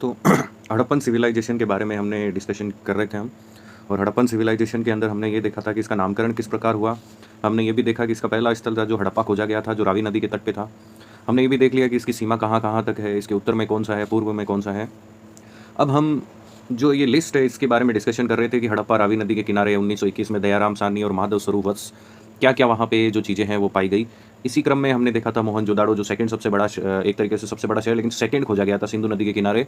तो हड़प्पन सिविलाइजेशन के बारे में हमने डिस्कशन कर रहे थे हम। और हड़प्पन सिविलाइजेशन के अंदर हमने ये देखा था कि इसका नामकरण किस प्रकार हुआ। हमने ये भी देखा कि इसका पहला स्थल था जो हड़प्पा खोजा गया था, जो रावी नदी के तट पे था। हमने ये भी देख लिया कि इसकी सीमा कहाँ कहाँ तक है, इसके उत्तर में कौन सा है, पूर्व में कौन सा है। अब हम जो ये लिस्ट है इसके बारे में डिस्कशन कर रहे थे कि हड़प्पा रावी नदी के किनारे 1921 में दयाराम साहनी और माधव स्वरूप वत्स क्या क्या वहाँ पे जो चीज़ें हैं वो पाई गई। इसी क्रम में हमने देखा था मोहनजोदाड़ो, जो सेकंड सबसे बड़ा एक तरीके से सबसे बड़ा शहर, लेकिन सेकंड खोजा गया था सिंधु नदी के किनारे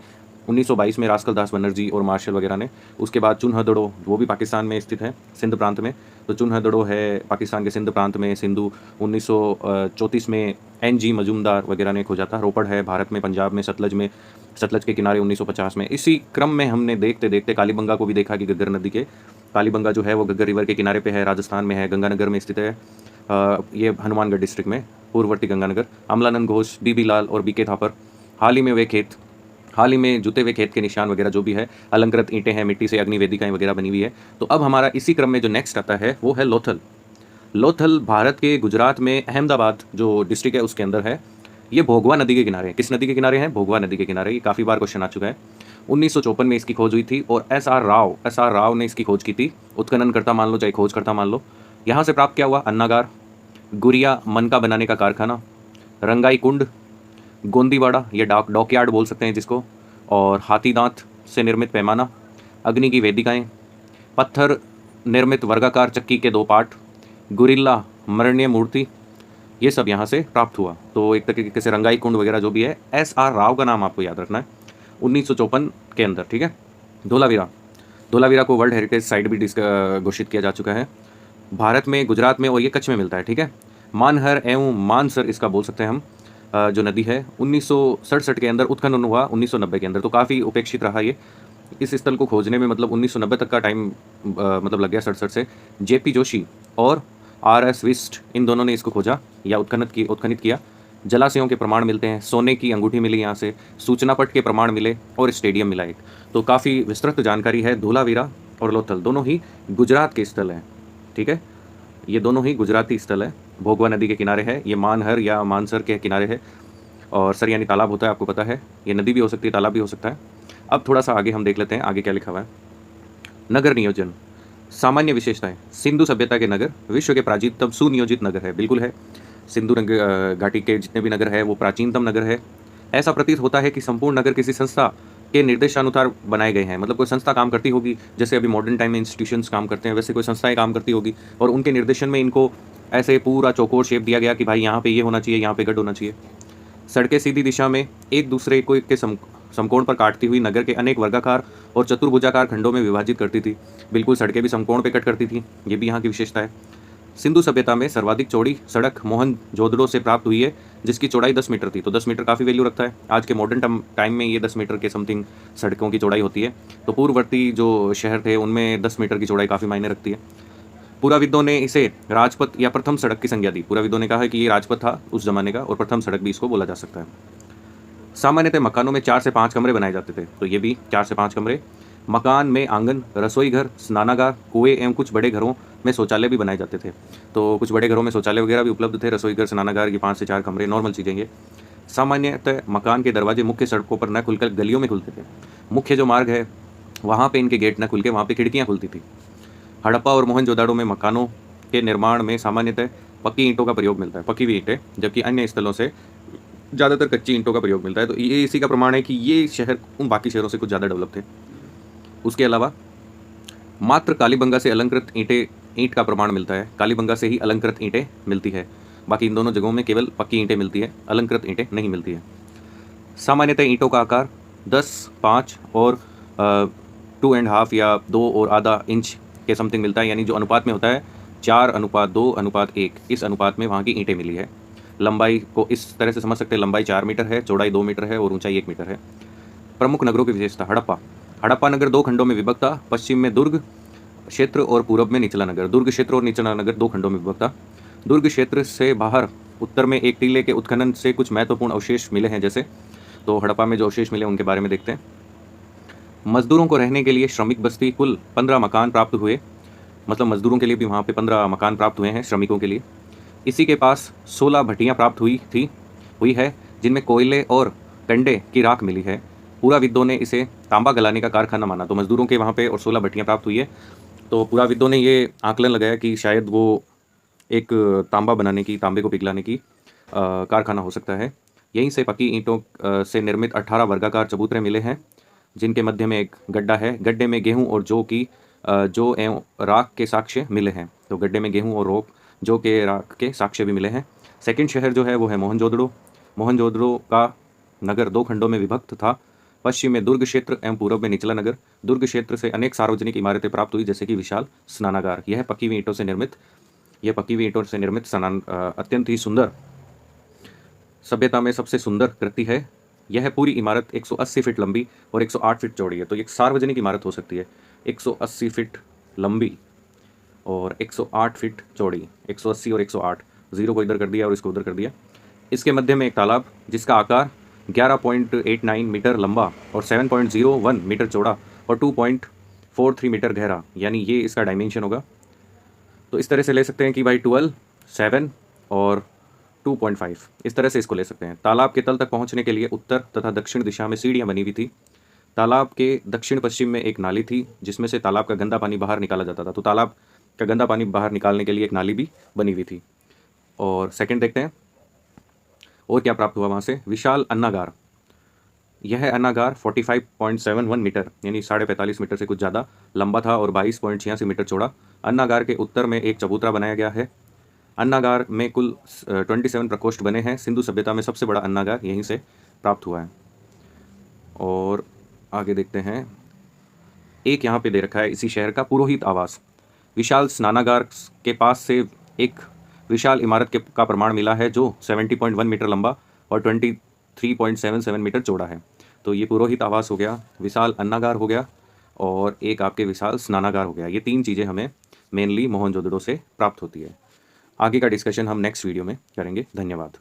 1922 में रास्कल दास बनर्जी और मार्शल वगैरह ने। उसके बाद चुनहदड़ो, वो भी पाकिस्तान में स्थित है, सिंध प्रांत में। तो चुनहदड़ो है पाकिस्तान के सिंध प्रांत में। सिंधु 1934 में NG मजूमदार वगैरह ने खोजा था। रोपड़ है भारत में, पंजाब में, सतलज के किनारे 1950 में। इसी क्रम में हमने देखते देखते कालीबंगा को भी देखा कि घग्गर नदी के कालीबंगा जो है वो घग्गर रिवर के किनारे पे है, राजस्थान में है, गंगानगर में स्थित है। ये हनुमानगढ़ डिस्ट्रिक्ट में, पूर्ववर्ती गंगानगर। अमलानंद घोष, BB लाल और BK थापर। हाल ही में जुते हुए खेत के निशान वगैरह जो भी है, अलंकृत ईंटें हैं, मिट्टी से अग्नि वेदिकाएं वगैरह बनी हुई है। तो अब हमारा इसी क्रम में जो नेक्स्ट आता है वो है लोथल। लोथल भारत के गुजरात में अहमदाबाद जो डिस्ट्रिक्ट है उसके अंदर है। ये भोगवा नदी के किनारे है। किस नदी के किनारे हैं? भोगवा नदी के किनारे। ये काफ़ी बार क्वेश्चन आ चुका है। 1954 में इसकी खोज हुई थी और SR राव ने इसकी खोज की थी। उत्खननकर्ता मान लो चाहे खोजकर्ता मान लो। यहाँ से प्राप्त क्या हुआ? अन्नागार, गुरिया मनका बनाने का कारखाना, रंगाई कुंड, गोंदीवाड़ा, ये डॉकयार्ड बोल सकते हैं जिसको, और हाथी दांत से निर्मित पैमाना, अग्नि की वेदिकाएं, पत्थर निर्मित वर्गाकार चक्की के 2 पार्ट, गुरिल्ला मरण्य मूर्ति, ये सब यहाँ से प्राप्त हुआ। तो एक तरीके से रंगाई कुंड वगैरह जो भी है, SR राव का नाम आपको याद रखना है 1954 के अंदर, ठीक है। धोलावीरा को वर्ल्ड हेरिटेज साइट भी घोषित किया जा चुका है। भारत में, गुजरात में और ये कच्छ में मिलता है, ठीक है। मानहर एवं मानसर इसका बोल सकते हैं हम। जो नदी है 1967 के अंदर उत्खनन हुआ, 1990 के अंदर। तो काफ़ी उपेक्षित रहा ये। इस स्थल को खोजने में मतलब 1990 तक का टाइम मतलब लग गया 67 से। JP जोशी और RS विस्ट, इन दोनों ने इसको खोजा या उत्खनित किया। जलाशयों के प्रमाण मिलते हैं, सोने की अंगूठी मिली यहाँ से, सूचना पट के प्रमाण मिले और स्टेडियम मिला एक। तो काफ़ी विस्तृत जानकारी है। धोलावीरा और लोथल दोनों ही गुजरात के स्थल हैं, ठीक है। ये दोनों ही गुजराती स्थल है। भोगवा नदी के किनारे है, ये मानहर या मानसर के किनारे है। और सर यानी तालाब होता है, आपको पता है। ये नदी भी हो सकती है, तालाब भी हो सकता है। अब थोड़ा सा आगे हम देख लेते हैं, आगे क्या लिखा हुआ है। नगर नियोजन, सामान्य विशेषताएं। सिंधु सभ्यता के नगर विश्व के प्राचीनतम सुनियोजित नगर है। बिल्कुल है। सिंधु घाटी के जितने भी नगर है वो प्राचीनतम नगर है। ऐसा प्रतीत होता है कि संपूर्ण नगर किसी संस्था के निर्देशानुसार बनाए गए हैं। मतलब कोई संस्था काम करती होगी, जैसे अभी मॉडर्न टाइम में इंस्टीट्यूशंस काम करते हैं, वैसे कोई संस्थाएं काम करती होगी और उनके निर्देशन में इनको ऐसे पूरा चौकोर शेप दिया गया कि भाई यहाँ पे ये होना चाहिए, यहाँ पे गढ़ होना चाहिए। सड़कें सीधी दिशा में एक दूसरे को के समकोण पर काटती हुई नगर के अनेक वर्गाकार और चतुर्भुजाकार खंडों में विभाजित करती थी। बिल्कुल सड़कें भी समकोण पे कट करती थी, ये भी यहाँ की विशेषता है। सिंधु सभ्यता में सर्वाधिक चौड़ी सड़क मोहनजोदड़ो से प्राप्त हुई है, जिसकी चौड़ाई 10 मीटर थी। तो 10 मीटर काफ़ी वैल्यू रखता है। आज के मॉडर्न टाइम में ये 10 मीटर के समथिंग सड़कों की चौड़ाई होती है। तो पूर्ववर्ती जो शहर थे उनमें 10 मीटर की चौड़ाई काफ़ी मायने रखती है। पुराविदों ने इसे राजपथ या प्रथम सड़क की संज्ञा दी। पुराविदों ने कहा है कि ये राजपथ था उस जमाने का और प्रथम सड़क भी इसको बोला जा सकता है। सामान्यतः मकानों में 4 से 5 कमरे बनाए जाते थे। तो ये भी 4 से 5 कमरे। मकान में आंगन, रसोई घर, स्नानागार, कुएं एवं कुछ बड़े घरों में शौचालय भी बनाए जाते थे। तो कुछ बड़े घरों में शौचालय वगैरह भी उपलब्ध थे। रसोई घर, स्नानागार, ये 5 से 4 कमरे नॉर्मल चीज़ें ये। सामान्यतः मकान के दरवाजे मुख्य सड़कों पर न खुलकर गलियों में खुलते थे। मुख्य जो मार्ग है वहाँ पे इनके गेट न खुल के वहाँ पे खिड़कियाँ खुलती थी। हड़प्पा और मोहनजोदाड़ो में मकानों के निर्माण में सामान्यतः पक्की ईंटों का प्रयोग मिलता है, पक्की हुई ईंटें, जबकि अन्य स्थलों से ज़्यादातर कच्ची ईंटों का प्रयोग मिलता है। तो ये इसी का प्रमाण है कि ये शहर उन बाकी शहरों से कुछ ज़्यादा डेवलप थे। उसके अलावा मात्र कालीबंगा से अलंकृत ईंट का प्रमाण मिलता है। कालीबंगा से ही अलंकृत ईंटें मिलती है, बाकी इन दोनों जगहों में केवल पक्की ईंटें मिलती है, अलंकृत ईंटें नहीं मिलती है। सामान्यतः ईंटों का आकार 10, 5 और 2.5 या 2 और आधा इंच के समथिंग मिलता है। यानी जो अनुपात में होता है 4:2:1, इस अनुपात में वहाँ की ईंटें मिली है। लंबाई को इस तरह से समझ सकते हैं, लंबाई 4 मीटर है, चौड़ाई 2 मीटर है और ऊंचाई 1 मीटर है। प्रमुख नगरों की विशेषता। हड़प्पा नगर 2 खंडों में विभक्त था। पश्चिम में दुर्ग क्षेत्र और पूर्व में निचला नगर। दुर्ग क्षेत्र और निचला नगर 2 खंडों में विभक्त था। दुर्ग क्षेत्र से बाहर उत्तर में एक टीले के उत्खनन से कुछ महत्वपूर्ण अवशेष मिले हैं। जैसे तो हड़प्पा में जो अवशेष मिले उनके बारे में देखते हैं। मजदूरों को रहने के लिए श्रमिक बस्ती, कुल 15 मकान प्राप्त हुए। मतलब मजदूरों के लिए भी वहाँ पे 15 मकान प्राप्त हुए हैं, श्रमिकों के लिए। इसी के पास 16 भट्टियाँ प्राप्त हुई है, जिनमें कोयले और कंडे की राख मिली है। पुराविद्ों ने इसे तांबा गलाने का कारखाना माना। तो मजदूरों के वहाँ पे और 16 भट्टियाँ प्राप्त हुई है। तो पुराविद्ों ने ये आकलन लगाया कि शायद वो एक तांबा बनाने की, तांबे को पिघलाने की कारखाना हो सकता है। यहीं से पक्की ईंटों से निर्मित 18 वर्गाकार चबूतरे मिले हैं, जिनके मध्य में एक गड्ढा है। गड्ढे में गेहूं और जौ एवं राख के साक्ष्य मिले हैं। तो गड्ढे में गेहूं और जौ के राख के साक्ष्य भी मिले हैं। सेकंड शहर जो है वो है मोहनजोदड़ो। मोहनजोदड़ो का नगर 2 खंडों में विभक्त था। पश्चिम में दुर्ग क्षेत्र एवं पूर्व में निचला नगर। दुर्ग क्षेत्र से अनेक सार्वजनिक इमारतें प्राप्त हुई, जैसे कि विशाल स्नानागार। यह पक्की हुई ईंटों से निर्मित अत्यंत ही सुंदर, सभ्यता में सबसे सुंदर कृति है। यह पूरी इमारत 180 फीट लंबी और 108 फीट चौड़ी है। तो ये एक सार्वजनिक इमारत हो सकती है। 180 फीट लंबी और 108 फीट चौड़ी, 180 और 108, जीरो को इधर कर दिया और इसको उधर कर दिया। इसके मध्य में एक तालाब जिसका आकार 11.89 मीटर लंबा और 7.01 मीटर चौड़ा और 2.43 मीटर गहरा, यानी ये इसका डायमेंशन होगा। तो इस तरह से ले सकते हैं कि भाई 12, 7 और 2.5, इस तरह से इसको ले सकते हैं। तालाब के तल तक पहुंचने के लिए उत्तर तथा दक्षिण दिशा में सीढ़ियां बनी हुई थी। तालाब के दक्षिण पश्चिम में एक नाली थी, जिसमें से तालाब का गंदा पानी बाहर निकाला जाता था। तो तालाब का गंदा पानी बाहर निकालने के लिए एक नाली भी बनी हुई थी। और सेकंड देखते हैं और क्या प्राप्त हुआ वहाँ से। विशाल अन्नागार। यह अन्नागार 45.71 मीटर यानी 45.5 मीटर से कुछ ज़्यादा लंबा था और 22.86 मीटर चौड़ा। अन्नागार के उत्तर में एक चबूतरा बनाया गया है। अन्नागार में कुल 27 प्रकोष्ठ बने हैं। सिंधु सभ्यता में सबसे बड़ा अन्नागार यहीं से प्राप्त हुआ है। और आगे देखते हैं, एक यहाँ पे दे रखा है इसी शहर का पुरोहित आवास। विशाल स्नानागार के पास से एक विशाल इमारत का प्रमाण मिला है, जो 70.1 मीटर लंबा और 23.77 मीटर चौड़ा है। तो ये पुरोहित आवास हो गया, विशाल अन्नागार हो गया और एक आपके विशाल स्नानागार हो गया। ये 3 चीज़ें हमें मेनली मोहनजोदड़ो से प्राप्त होती है। आगे का डिस्कशन हम नेक्स्ट वीडियो में करेंगे। धन्यवाद।